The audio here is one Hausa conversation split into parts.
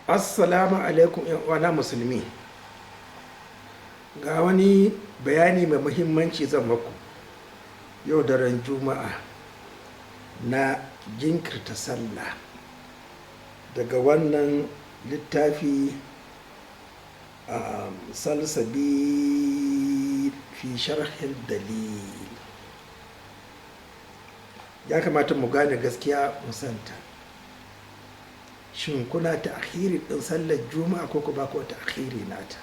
Assalamu alaikum uwana musulmi. Ga wani bayani mai muhimmanci zan maku yau daren juma'a na jinkirta sallah daga wannan littafi salsabi fi sharhin dalil. Ya kamata mu gane gaskiya musanta. Shin kuna ta akhiri din sallar juma'a ko ba ku ta akhiri nata?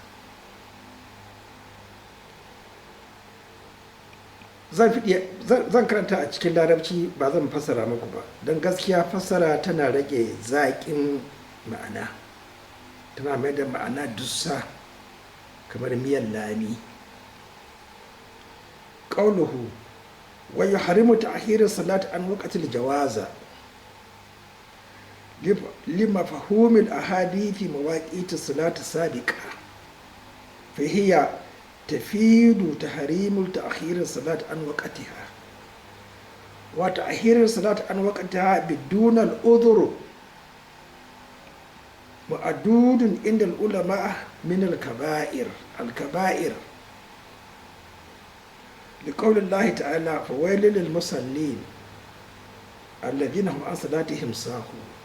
Zan karanta a cikin larabci, ba zan fassara muku ba, don gaskiya fassara tana rage zaƙin ma'ana, tana mai da ma'ana dussa kamar miyan lami. Qauluhu wa yuharimu ta'khir salat an waqtil jawaza لمفهوم الأحاديث مواقيت الصلاة السابقة، فهي تفيد تحريم تأخير الصلاة عن وقتها، وتأخير الصلاة عن وقتها بدون العذر معدود عند العلماء من الكبائر لقول الله تعالى: فويل للمصلين الذين هم عن صلاتهم ساهون.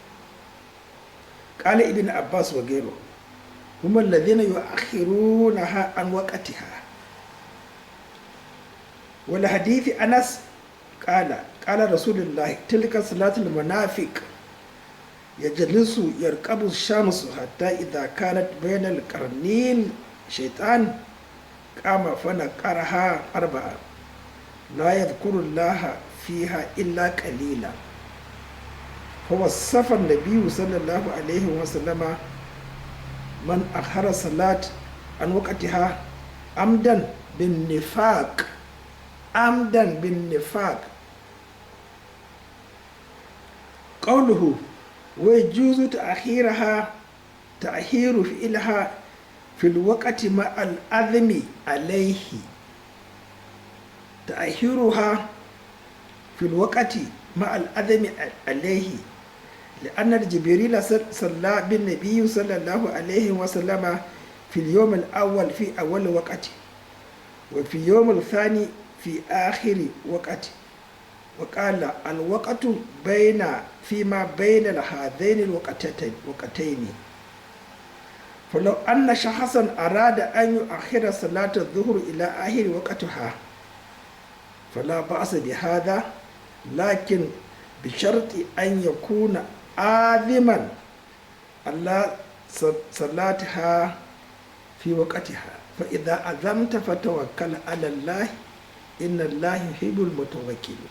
قال ابن عباس وغيره: هم الذين يؤخرونها عن وقتها. ولحديث أنس قال رسول الله: تلك صلاة المنافق يجلس يرقب الشمس حتى إذا كانت بين القرنين شيطان قام فنقرها 4 لا يذكر الله فيها إلا قليلا. فوصف النبي صلى الله عليه وسلم من أخر الصلاة عن وقتها عمدا بالنفاق. قوله ويجوز تأخير فعلها في الوقت مع الأذم عليه. تأخيرها في الوقت مع الأذم عليه لأن جبريل صلى بالنبي صلى الله عليه وسلم في اليوم الأول في أول وقت، وفي اليوم الثاني في آخر وقت، وقال: الوقت فيما بين هذين الوقتين. فلو أن شخصا أراد أن يؤخر صلاة الظهر إلى آخر وقتها فلا بأس بهذا، لكن بشرط أن يكون آثما على صلاتها في وقتها. فإذا أذمت فتوكل على الله إن الله يحب المتوكلين.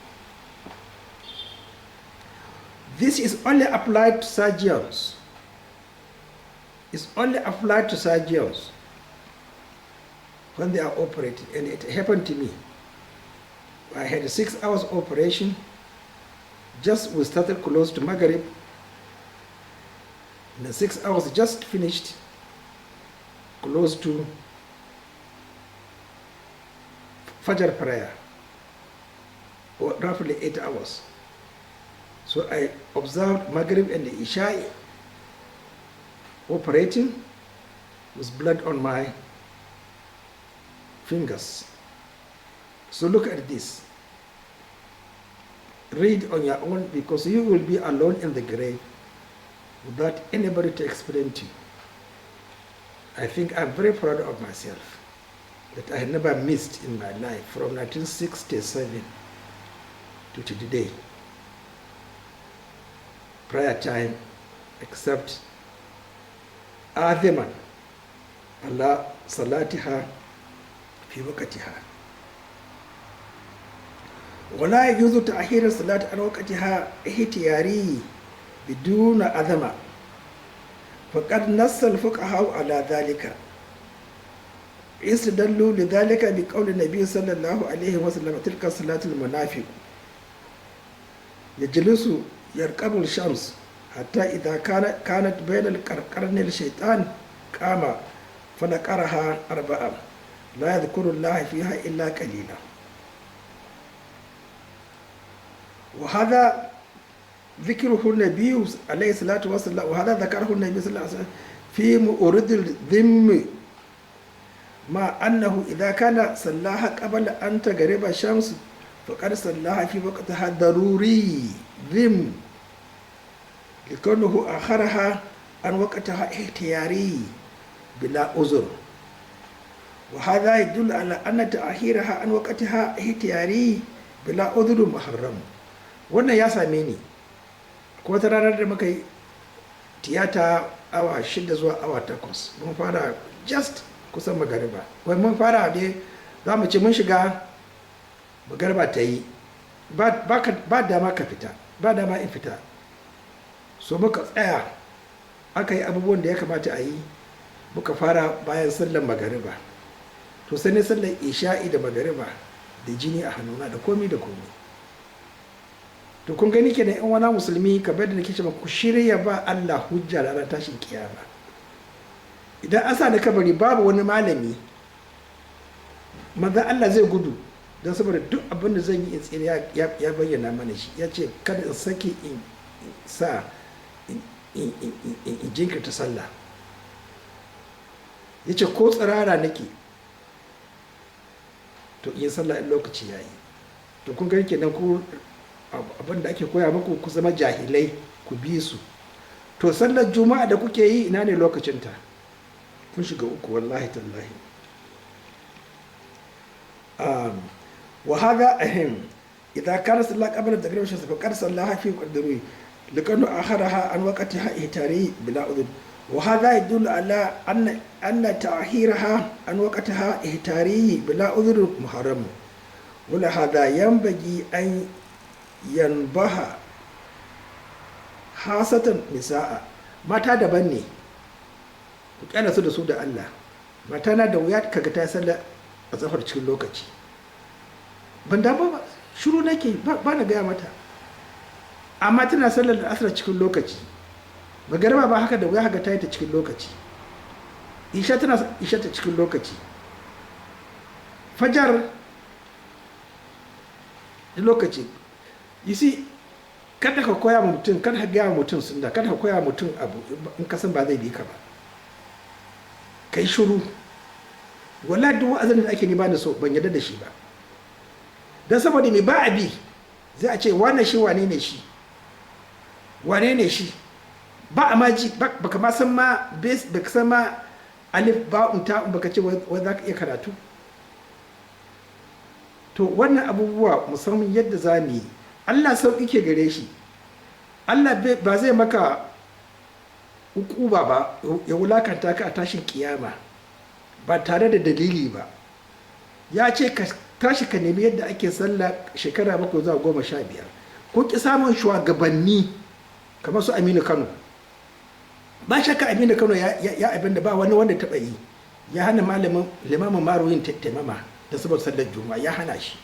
This is only applied to surgeons. It's only applied to surgeons when they are operating, and it happened to me. I had a 6 hours operation. We started close to Maghrib. The 6 hours just finished close to Fajr prayer, or roughly 8 hours. So I observed Maghrib and the Isha operating with blood on my fingers. So look at this. Read on your own, because you will be alone in the grave without anybody to explain to you. I think I'm very proud of myself that I never missed in my life from 1967 to today prayer time, except آثما على صلاتها في وقتها. ولا يجوز تأخير الصلاة عن وقتها احتياري بدون أذى، فقد نص الفقهاء على ذلك، استدلوا لذلك بقول النبي صلى الله عليه وسلم: تلك صلاة المنافق يجلس يرقب الشمس حتى إذا كانت بين القرنين الشيطان قام فنقرها 4 لا يذكر الله فيها إلا قليلا. وهذا ذكره النبي عليه الصلاة والسلام، وهذا ذكره النبي صلى الله عليه وسلم في مورد الذم، مع أنه إذا كان صلاها قبل أن تغرب الشمس فقد صلاها في وقتها ضروري ذم، لكونه آخرها عن وقتها اختياري بلا عذر. وهذا يدل على أن تأخيرها عن وقتها اختياري بلا عذر محرم. wannan ya same ni ko wata ranar da muka yi tiyata awa 6 zuwa awa 8, mun fara just kusan magariba, wai mun fara ne za mu ce mun shiga magariba ta yi, ba dama ka fita, ba dama in fita, so muka tsaya aka yi abubuwan da ya kamata a yi, muka fara bayan sallar magariba. To sai ne sallar isha'i da magariba da jini a hannuna da komi da komi. To kun gani kenan in wani musulmi kamar da nake cewa ku shirya ba Allah hujja da ranar tashin kiyama. Idan an sa da kabari babu wani malami, manzon Allah zai gudu don saboda duk abin da zan yi in tsira ya bayyana mana shi. Ya ce kada in sake in sa in jinkirta sallah. Ya ce ko tsirara nake to in sallah in lokaci ya yi. To kun gani kenan ku abin da ake koya muku ku zama jahilai ku bi su. To sallar juma'a da kuke yi ina ne lokacinta? Kun shiga uku wallahi tallahi. Wa hadha ahim idza kana sallah qabla taghrib ash-shams fa qad sallaha fi qadri likanu akharaha an waqtiha ihtari bila udhr. Wa hadha yadullu ala anna ta'khiraha an waqtiha ihtari bila udhr muharram. Wala hadha yanbaghi an yanbaha hasatan nisa'a. Mata daban ne, ku kyana su da su da Allah. Mata na da wuya kaga ta sallah a tsafar cikin lokaci, ban da ba shiru nake ba na gaya mata, amma tana sallar da asar cikin lokaci. Magariba ba haka da wuya haka ta yi ta cikin lokaci. Isha tana isha ta cikin lokaci. Fajar da lokaci. You see, kada ka koya wa mutum, kada ka gaya wa mutum sunna, kada ka koya wa mutum abu in ka san ba zai bi ka ba. Kai shiru. Wallahi duk wa'azin da ake ni ba ni so, ban yarda da shi ba. Dan saboda me ba abi zai a ce wannan shi wane ne shi? Wane ne shi? Ba a ma ji, baka ma san ma base, baka san ma alif ba'un ta'un, baka ce wai za ka iya karatu. To wannan abubuwa musamman yadda za mu yi, Allah sauƙi ke gare shi. Allah ba zai maka hukuba ba ya wulakanta ka a tashin kiyama ba tare da dalili ba. Ya ce ka tashi ka nemi yadda ake sallah shekara 7 zuwa 15. Ko ki samun shugabanni kamar su Aminu Kano. Ba shakka Aminu Kano ya abin da ba wani wanda taɓa yi. Ya hana limamin maroyin taimama da saboda sallar juma'a, ya hana shi.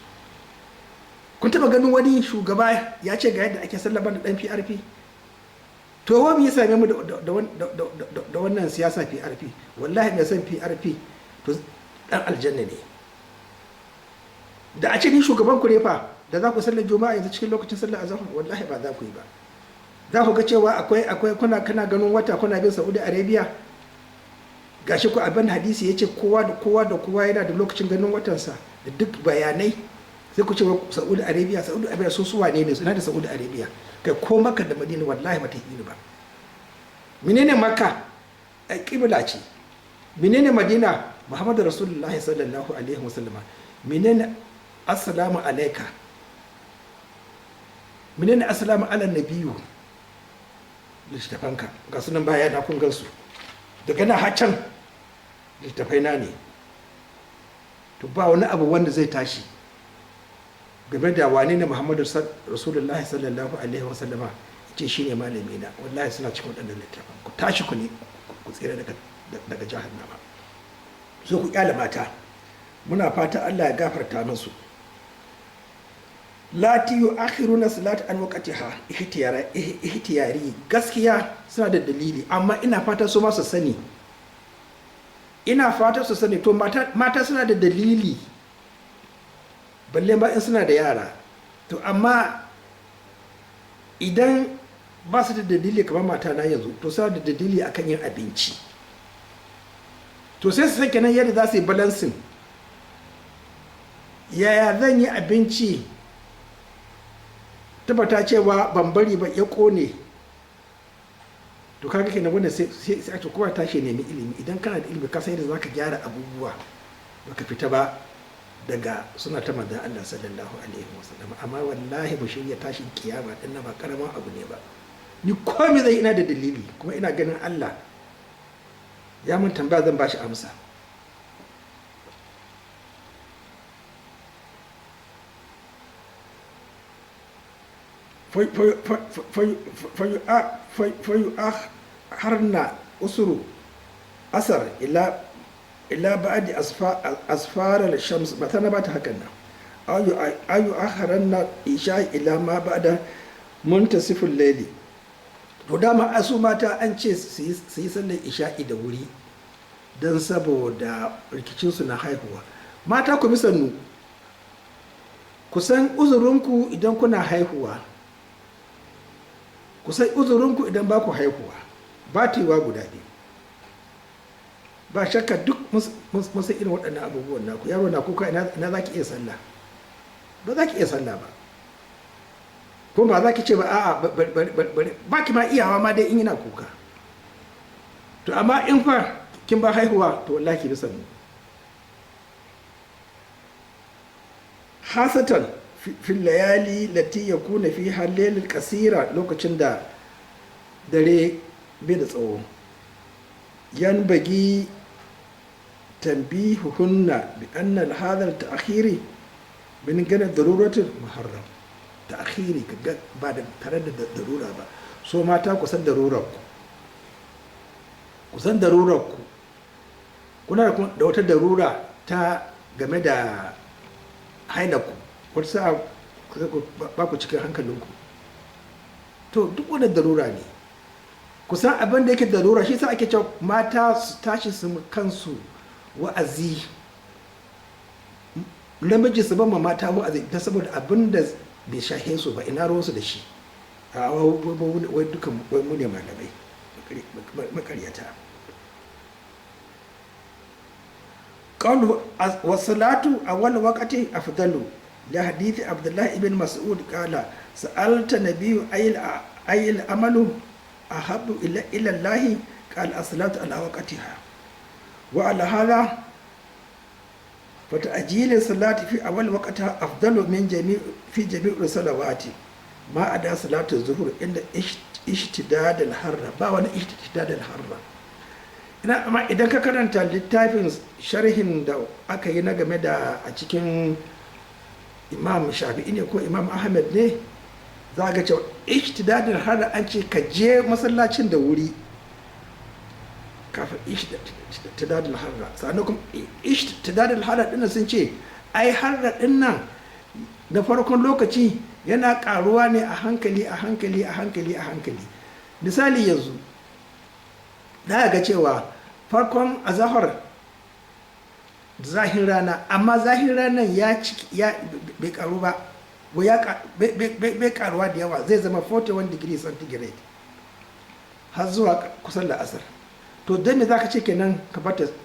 Kun taba ganin wani shugaba ya ce ga yadda ake sallaba da dan PRP? To wa me ya same mu da wannan siyasa PRP? Wallahi mai san PRP to dan aljanna ne. Da a ce ni shugaban ku ne fa da za ku sallar juma'a yanzu cikin lokacin sallar azhar, wallahi ba za ku yi ba. Za ku ga cewa akwai kana ganin wata kuna bin Saudi Arabia, gashi ku abin hadisi yace kowa da kowa yana da lokacin ganin watansa da duk bayanai. Sai ku ce wa Saudi Arabia sun suwa ne suna da Saudi Arabia, kai ko Makka da Madina wallahi ba ta yi ba. Menene Makka? Kibla ce. Menene Madina? Muhammadu Rasulullahi sallallahu alaihi wasallama. Menene assalamu alayka? Menene assalamu ala nabiyyu? Littafanka ga sunan baya na kun gansu. Daga na hacan littafai na ne. To ba wani abu wanda zai tashi game da wane ne Muhammadu Rasulullahi sallallahu alaihi wasallama ce shi ne malami na. Wallahi suna cikin waɗannan littafin. Ku tashi ku ne ku tsira daga jahannama. So ku kyale mata, muna fata Allah ya gafarta musu. Lati yu'akhiruna salat an waqtiha ihtiyari, gaskiya suna da dalili, amma ina fata su ma su sani. To mata suna da dalili, balle ba in suna da yara. To amma idan ba su da dalili kamar mata na yanzu, to sa da dalili akan yin abinci, to sai su san kenan yadda za su yi balansin, yaya zan yi abinci tabbata cewa ban bari ba ya kone. To kaga kenan wanda sai a ce kowa tashi nemi ilimi. Idan kana da ilimi ka san yadda zaka gyara abubuwa, baka fita ba daga suna ta manzon Allah sallallahu alaihi wasallam. Amma wallahi mu shirya tashin kiyama din ba karaman abu ne ba. Ni komai zai ina da dalili, kuma ina ganin Allah ya mun tambaya zan bashi amsa. harna usuru asar ila ba'di asfar al-shams ba tana ba ta hakan nan. ayu akharanna isha ila ma ba'da muntasiful layli. To dama asu mata an ce su yi sallar isha'i da wuri don saboda rikicinsu na haihuwa. Mata ku sannu, ku san uzurinku idan kuna haihuwa, ku san uzurinku idan ba ku haihuwa. Ba ta guda biyu, ba shakka duk musa irin waɗannan abubuwan naku. Yaro na kuka, ina za ki iya sallah? Ba za ki iya sallah ba, kuma ba za ki ce ba a'a ba ki ma iyawa ma dai in yana kuka. To amma in fa kin ba haihuwa, to wallahi ki bi sannu. Hasatan fil layali lati yakuna fi halil kasira, lokacin da dare bai da tsawo. Yan bagi tanbihuhunna bi anna hadha al-ta'khiri min gana daruratul muharram. Ta'khiri kaga ba da tare da darura ba. So mata ku san darurar ku, ku san darurar ku. Kuna da wata darura ta game da hailaku, wata sa'a ba ku cikin hankalinku. To duk wani darura ne, kusan abin da yake darura. Shi sa ake cewa mata su tashi su kansu wa'azi, namiji su ma mata wa'azi, ta saboda abin da bai shahe su ba, ina ruwansu da shi. A wai dukan wai mu ne malamai makaryata. قالوا والصلاة أول وقت أفضل لحديث عبد الله بن مسعود قال سألت النبي أي العمل أحب إلى الله قال الصلاة على وقتها. وعلى هذا فتأجيل الصلاة في أول وقتها أفضل من في جميع الصلوات ما عدا صلاة الظهر عند اشتداد الحر. باونا اشتداد الحر. Amma idan ka karanta littafin sharhin da aka yi na game da a cikin Imam Shafi'i ne ko Imam Ahmed ne, za ga cewa ishtidadin har an ce ka je masallacin da wuri kafin ishtidadin harra. Sannan kuma ishtidadin harra dinnan sun ce ai harra dinnan da farkon lokaci yana karuwa ne a hankali a hankali a hankali a hankali. Misali yanzu za ga cewa farkon azahar zahin rana, amma zahin ranar ya bai karu ba, bai karuwa da yawa, zai zama 41 degrees centigrade har zuwa kusan la'asar. To don me za ka ce kenan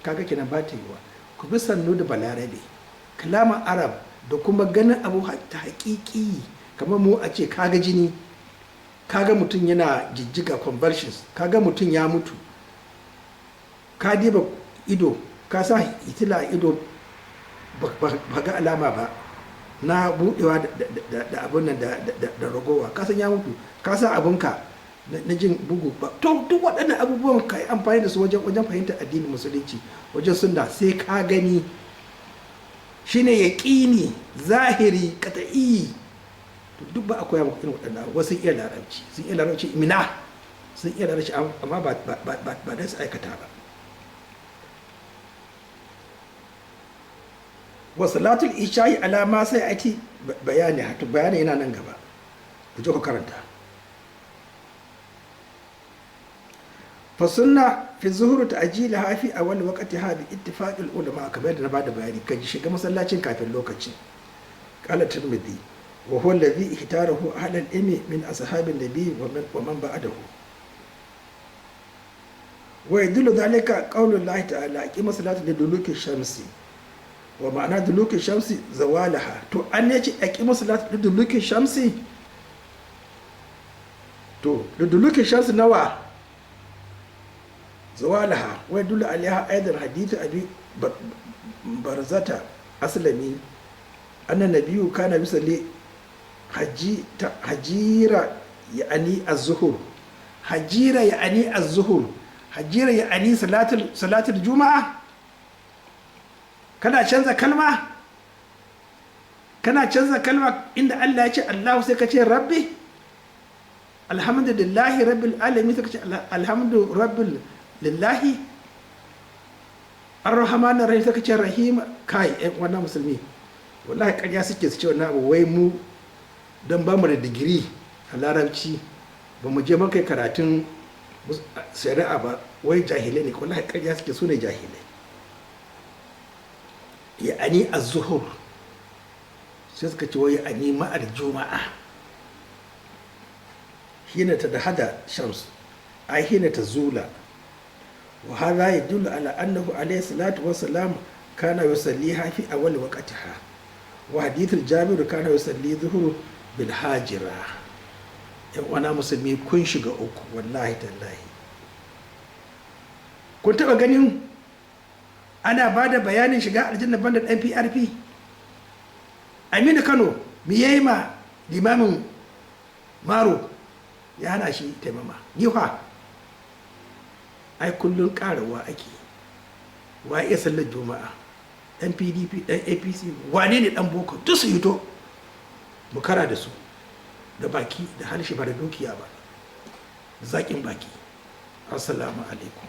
kaga kenan ba ta yiwa? Ku bi sannu da balarabe, kalaman arab da kuma ganin abu ta haƙiƙi. Kamar mu a ce kaga jini, kaga mutum yana jijjiga convulsions, kaga mutum ya mutu, ka diba ido, ka sa hitila ido ba ga alama ba na budewa da abin nan da ragowa, ka san ya mutu, ka sa abinka na jin bugu ba. To duk waɗannan abubuwan ka yi amfani da su wajen fahimtar addinin musulunci, wajen sunna, sai ka gani. Shine yaqini zahiri qat'i. To duk ba a koya muku irin waɗannan. Wasu iya larabci, sun iya larabci mina, sun iya larabci amma ba da su aikata ba. Wa salatul isha'i alama sai ati bayani, hatu bayani yana nan gaba, ku je ku karanta. Fa sunna fi zuhur ta'jilaha fi awwal waqtiha bi ittifaq al ulama, kamar da na bada bayani, kan shiga masallacin kafin lokaci. Qala Tirmidhi wa huwa alladhi ihtarahu ahla al-ilmi min ashabin nabi wa man ba'dahu. wa yadullu dhalika qawlu llahi ta'ala aqima salata liduluki shamsi, wa ma'ana duluki shamsi zawalaha. to an yace aqima salata liduluki shamsi, to liduluki shamsi nawa zawalaha. wa yadullu alaiha aidan hadith abi barzata aslami anna nabiyyu kana yusalli hajira ya'ani az-zuhur, hajira ya'ani az-zuhur, hajira ya'ani salatul juma'a. kana canza kalma, inda Allah ya ce Allahu sai ka ce rabbi, alhamdulillahi rabbil alamin sai ka ce alhamdu rabbil lillahi, ar-rahman ar-rahim sai ka ce rahim. kai wannan musulmi wallahi ƙarya suke su ce wannan abu wai mu don ba mu da digiri a larabci ba mu je maka karatun shari'a ba, wai jahilai ne. wallahi ƙarya suke, su ne jahilai. ya'ani az-zuhur sai suka ce wai ya'ani ma'ar juma'a, hina tadahada shams ai hina tazula. wa hadha yadullu ala annahu alayhi salatu wa salam kana yusalliha fi awwal waqtiha, wa hadithul jabir kana yusalli dhuhur bil hajira. yan wana musulmi kun shiga uku wallahi tallahi. kun taba ganin ana ba da bayanin shiga aljanna banda dan PRP? Aminu Kano me yayi ma limamin Maro ya hana shi taimama? Ni fa ai kullun karawa ake. wa iya sallar juma'a, dan PDP, dan APC, wane ne dan boko, duk su hito mu kara da su da baki da harshe ba da dukiya ba, zaƙin baki. Assalamu alaikum.